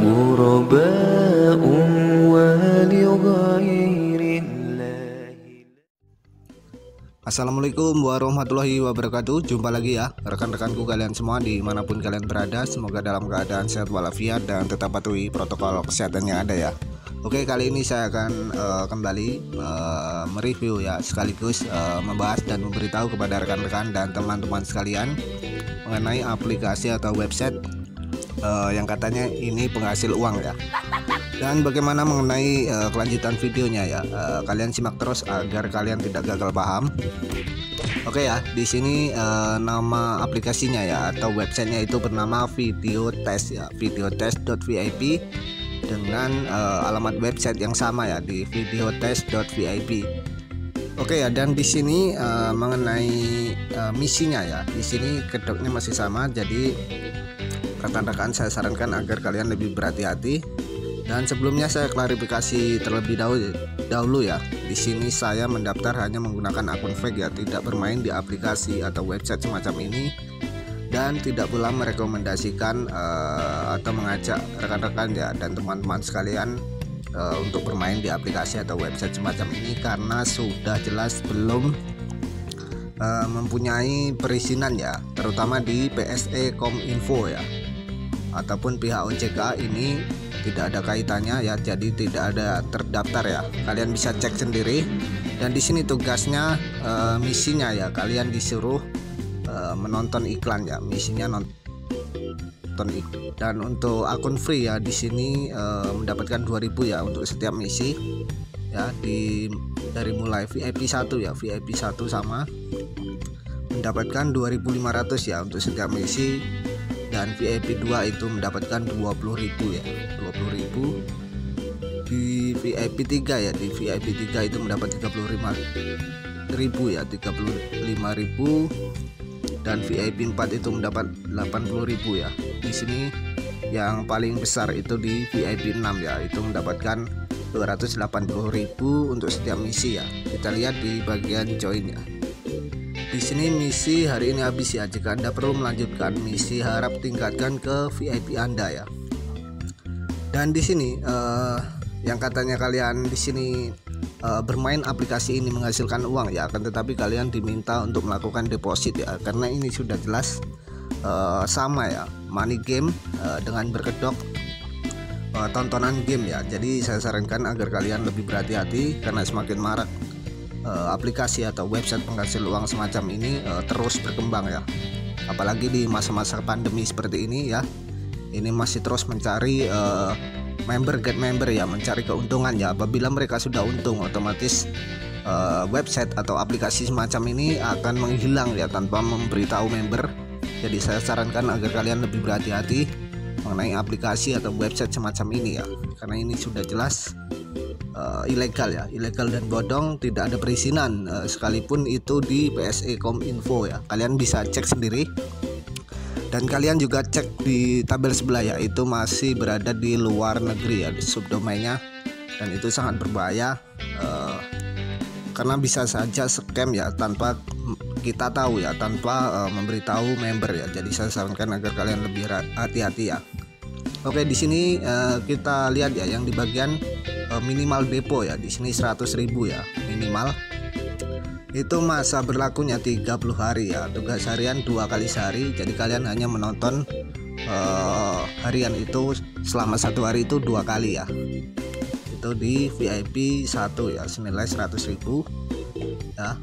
غرباء ولغير الله. Assalamualaikum warahmatullahi wabarakatuh. Jumpa lagi ya rekan-rekanku kalian semua dimanapun kalian berada. Semoga dalam keadaan sehat walafiat dan tetap patuhi protokol kesehatan yang ada ya. Oke, kali ini saya akan kembali mereview ya, sekaligus membahas dan memberitahu kepada rekan-rekan dan teman-teman sekalian mengenai aplikasi atau website yang katanya ini penghasil uang ya. Dan bagaimana mengenai kelanjutan videonya ya, kalian simak terus agar kalian tidak gagal paham. Oke ya, di sini nama aplikasinya ya atau websitenya itu bernama Video Test ya, videotest.vip dengan alamat website yang sama ya di videotest.vip. Oke ya, dan di sini mengenai misinya ya, di sini kedoknya masih sama, jadi rekan-rekan saya sarankan agar kalian lebih berhati-hati. Dan sebelumnya saya klarifikasi terlebih dahulu ya. Di sini saya mendaftar hanya menggunakan akun fake ya, tidak bermain di aplikasi atau website semacam ini, dan tidak pula merekomendasikan atau mengajak rekan-rekan ya dan teman-teman sekalian untuk bermain di aplikasi atau website semacam ini, karena sudah jelas belum mempunyai perizinan ya, terutama di PSE Kominfo ya ataupun pihak OJK. Ini tidak ada kaitannya ya, jadi tidak ada terdaftar ya. Kalian bisa cek sendiri. Dan di sini tugasnya misinya ya, kalian disuruh menonton iklan ya, misinya nonton iklan. Dan untuk akun free ya, di sini mendapatkan 2000 ya untuk setiap misi ya, dari mulai VIP 1 ya, VIP 1 sama mendapatkan 2500 ya untuk setiap misi, dan VIP 2 itu mendapatkan 20.000 ya, 20.000. Di VIP 3 ya, di VIP 3 itu mendapat 35.000 ya, 35.000. Dan VIP 4 itu mendapat 80.000 ya. Di sini yang paling besar itu di VIP 6 ya, itu mendapatkan 280.000 untuk setiap misi ya. Kita lihat di bagian join ya. Di sini misi hari ini habis ya. Jika Anda perlu melanjutkan misi, harap tingkatkan ke VIP Anda ya. Dan di sini yang katanya kalian di sini bermain aplikasi ini menghasilkan uang ya, akan tetapi kalian diminta untuk melakukan deposit ya, karena ini sudah jelas sama ya, money game dengan berkedok tontonan game ya. Jadi saya sarankan agar kalian lebih berhati-hati, karena semakin marak aplikasi atau website penghasil uang semacam ini terus berkembang ya, apalagi di masa-masa pandemi seperti ini ya. Ini masih terus mencari get member ya, mencari keuntungan ya. Apabila mereka sudah untung, otomatis website atau aplikasi semacam ini akan menghilang ya tanpa memberitahu member. Jadi saya sarankan agar kalian lebih berhati-hati mengenai aplikasi atau website semacam ini ya, karena ini sudah jelas ilegal ya, ilegal dan bodong, tidak ada perizinan sekalipun itu di PSE Kominfo ya. Kalian bisa cek sendiri, dan kalian juga cek di tabel sebelah ya, itu masih berada di luar negeri ya, di subdomainnya, dan itu sangat berbahaya karena bisa saja scam ya tanpa kita tahu ya, tanpa memberitahu member ya. Jadi saya sarankan agar kalian lebih hati-hati ya. Oke, di sini kita lihat ya yang di bagian minimal depo ya, di sini 100.000 ya minimal. Itu masa berlakunya 30 hari ya, tugas harian 2 kali sehari. Jadi kalian hanya menonton harian itu selama 1 hari itu 2 kali ya. Itu di VIP 1 ya senilai 100.000 ya.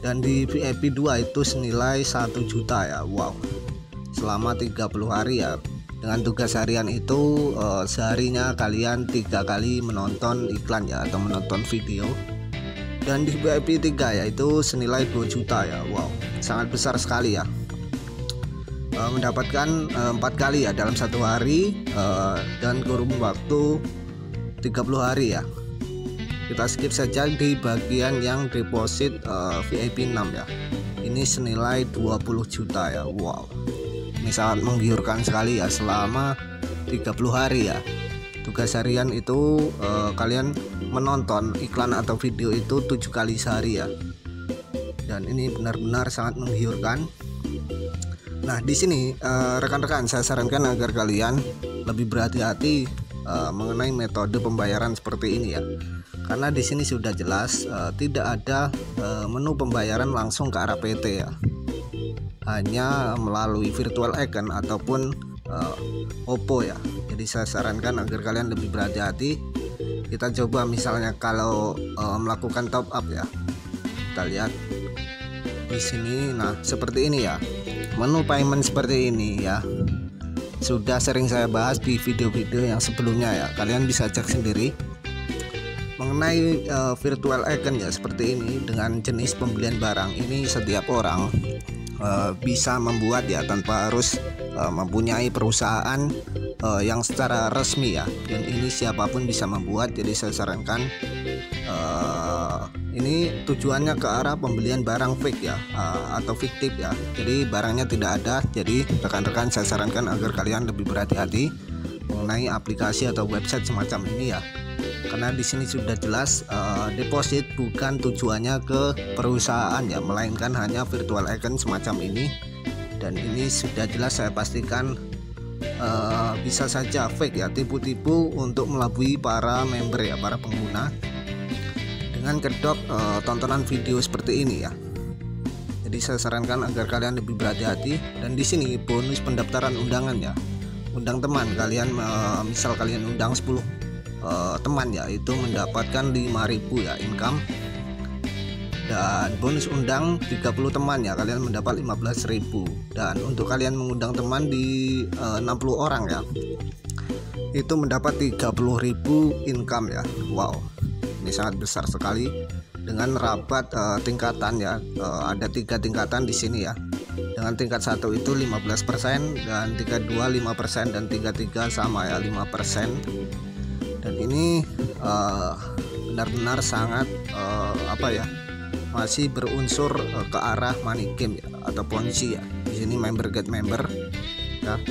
Dan di VIP 2 itu senilai 1 juta ya. Wow, selama 30 hari ya. Dengan tugas harian itu seharinya kalian 3 kali menonton iklan ya, atau menonton video. Dan di VIP 3 ya itu senilai 2 juta ya. Wow, sangat besar sekali ya. Mendapatkan 4 kali ya dalam 1 hari dan kurun waktu 30 hari ya. Kita skip saja di bagian yang deposit VIP 6 ya. Ini senilai 20 juta ya. Wow, ini sangat menggiurkan sekali ya, selama 30 hari ya. Tugas harian itu kalian menonton iklan atau video itu 7 kali sehari ya. Dan ini benar-benar sangat menggiurkan. Nah, di sini rekan-rekan saya sarankan agar kalian lebih berhati-hati mengenai metode pembayaran seperti ini ya. Karena di sini sudah jelas tidak ada menu pembayaran langsung ke arah PT ya. Hanya melalui virtual account ataupun OPPO ya. Jadi saya sarankan agar kalian lebih berhati-hati. Kita coba misalnya kalau melakukan top up ya. Kita lihat di sini. Nah, seperti ini ya. Menu payment seperti ini ya. Sudah sering saya bahas di video-video yang sebelumnya ya. Kalian bisa cek sendiri mengenai virtual account ya, seperti ini. Dengan jenis pembelian barang ini setiap orang bisa membuat ya, tanpa harus mempunyai perusahaan yang secara resmi ya. Dan ini siapapun bisa membuat. Jadi saya sarankan ini tujuannya ke arah pembelian barang fake ya, atau fiktif ya. Jadi barangnya tidak ada. Jadi rekan-rekan saya sarankan agar kalian lebih berhati-hati mengenai aplikasi atau website semacam ini ya. Karena di sini sudah jelas deposit bukan tujuannya ke perusahaan ya, melainkan hanya virtual account semacam ini. Dan ini sudah jelas saya pastikan bisa saja fake ya, tipu-tipu untuk melabui para member ya, para pengguna dengan kedok tontonan video seperti ini ya. Jadi saya sarankan agar kalian lebih berhati-hati. Dan di sini bonus pendaftaran undangan ya, undang teman kalian, misal kalian undang 10 teman ya, itu mendapatkan 5.000 ya income. Dan bonus undang 30 teman ya, kalian mendapat 15.000. Dan untuk kalian mengundang teman di 60 orang ya, itu mendapat 30.000 income ya. Wow, ini sangat besar sekali. Dengan rabat tingkatan ya, ada 3 tingkatan di sini ya. Dengan tingkat 1 itu 15%, dan tingkat 2 5%, dan tingkat 3 sama ya 5%. Dan ini benar-benar sangat masih berunsur ke arah money game ya, atau ponzi ya. Di sini member get member ya.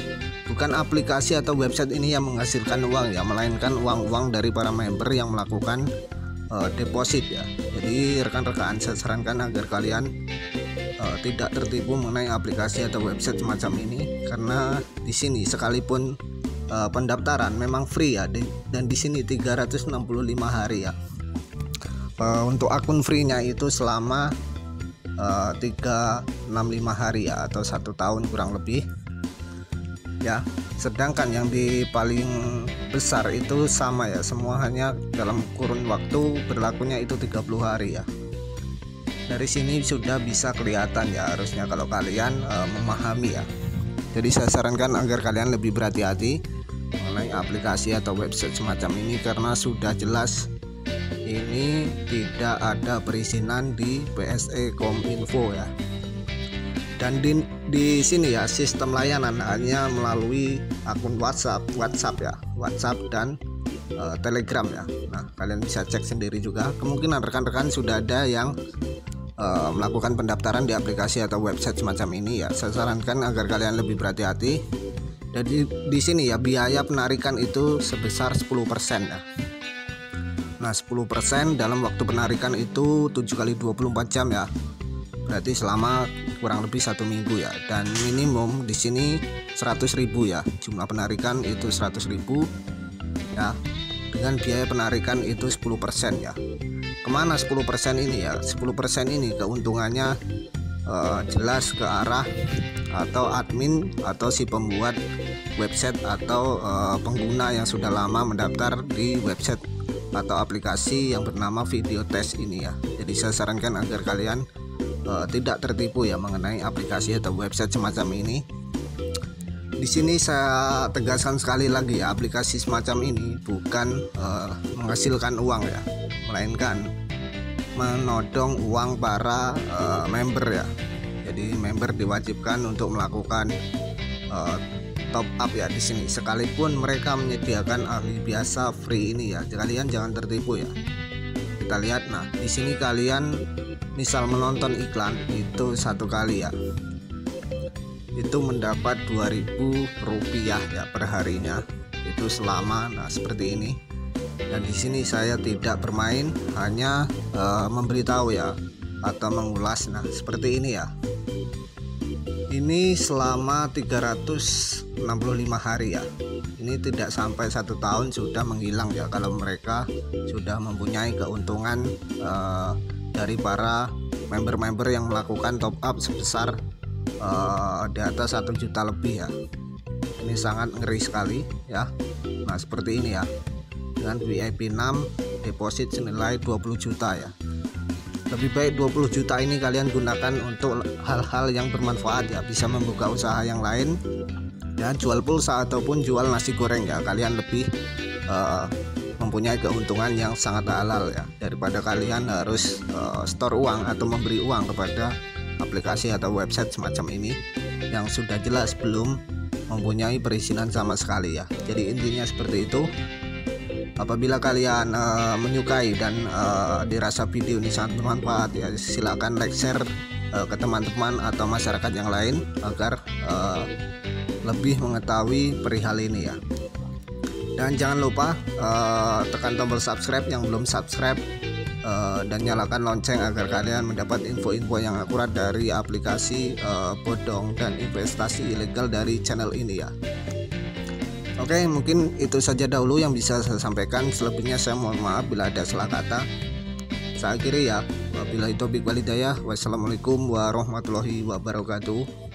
Bukan aplikasi atau website ini yang menghasilkan uang ya, melainkan uang-uang dari para member yang melakukan deposit ya. Jadi rekan-rekan saya sarankan agar kalian tidak tertipu mengenai aplikasi atau website semacam ini. Karena di sini sekalipun pendaftaran memang free ya, dan di sini 365 hari ya. Untuk akun free-nya itu selama 365 hari ya, atau 1 tahun kurang lebih ya. Sedangkan yang di paling besar itu sama ya, semua hanya dalam kurun waktu berlakunya itu 30 hari ya. Dari sini sudah bisa kelihatan ya harusnya kalau kalian memahami ya. Jadi saya sarankan agar kalian lebih berhati-hati mengenai aplikasi atau website semacam ini, karena sudah jelas ini tidak ada perizinan di BSE Kominfo ya. Dan di sini ya, sistem layanan hanya melalui akun WhatsApp ya, WhatsApp dan Telegram ya. Nah, kalian bisa cek sendiri juga. Kemungkinan rekan-rekan sudah ada yang melakukan pendaftaran di aplikasi atau website semacam ini ya. Saya sarankan agar kalian lebih berhati-hati. Jadi di sini ya, biaya penarikan itu sebesar 10% ya. Nah, 10% dalam waktu penarikan itu 7 kali 24 jam ya. Berarti selama kurang lebih 1 minggu ya. Dan minimum di sini 100.000 ya. Jumlah penarikan itu 100.000 ya. Dengan biaya penarikan itu 10% ya. Kemana 10% ini ya? 10% ini keuntungannya jelas ke arah atau admin atau si pembuat website atau pengguna yang sudah lama mendaftar di website atau aplikasi yang bernama Video Test ini ya. Jadi saya sarankan agar kalian tidak tertipu ya mengenai aplikasi atau website semacam ini. Di sini saya tegaskan sekali lagi ya, aplikasi semacam ini bukan menghasilkan uang ya, melainkan menodong uang para member ya. Jadi member diwajibkan untuk melakukan top up ya di sini, sekalipun mereka menyediakan ahli biasa free ini ya. Kalian jangan tertipu ya. Kita lihat, nah di sini kalian misal menonton iklan itu 1 kali ya, itu mendapat 2.000 rupiah ya per harinya, itu selama seperti ini. Dan di sini saya tidak bermain, hanya memberitahu ya atau mengulas. Nah seperti ini ya. Ini selama 365 hari ya. Ini ini tidak sampai 1 tahun sudah menghilang ya, kalau mereka sudah mempunyai keuntungan dari para member-member yang melakukan top up sebesar di atas 1 juta lebih ya. Ini sangat ngeri sekali ya. Nah seperti ini ya, dengan VIP 6 deposit senilai 20 juta ya. Lebih baik 20 juta ini kalian gunakan untuk hal-hal yang bermanfaat ya, bisa membuka usaha yang lain ya, jual pulsa ataupun jual nasi goreng ya. Kalian lebih mempunyai keuntungan yang sangat halal ya, daripada kalian harus store uang atau memberi uang kepada aplikasi atau website semacam ini yang sudah jelas belum mempunyai perizinan sama sekali ya. Jadi intinya seperti itu. Apabila kalian menyukai dan dirasa video ini sangat bermanfaat ya, silakan like, share ke teman-teman atau masyarakat yang lain agar lebih mengetahui perihal ini ya. Dan jangan lupa tekan tombol subscribe yang belum subscribe, dan nyalakan lonceng agar kalian mendapat info-info yang akurat dari aplikasi bodong dan investasi ilegal dari channel ini ya. Oke, mungkin itu saja dahulu yang bisa saya sampaikan. Selebihnya saya mohon maaf bila ada salah kata. Saya akhiri ya. Wabillahi taufiq wal hidayah. Wassalamualaikum warahmatullahi wabarakatuh.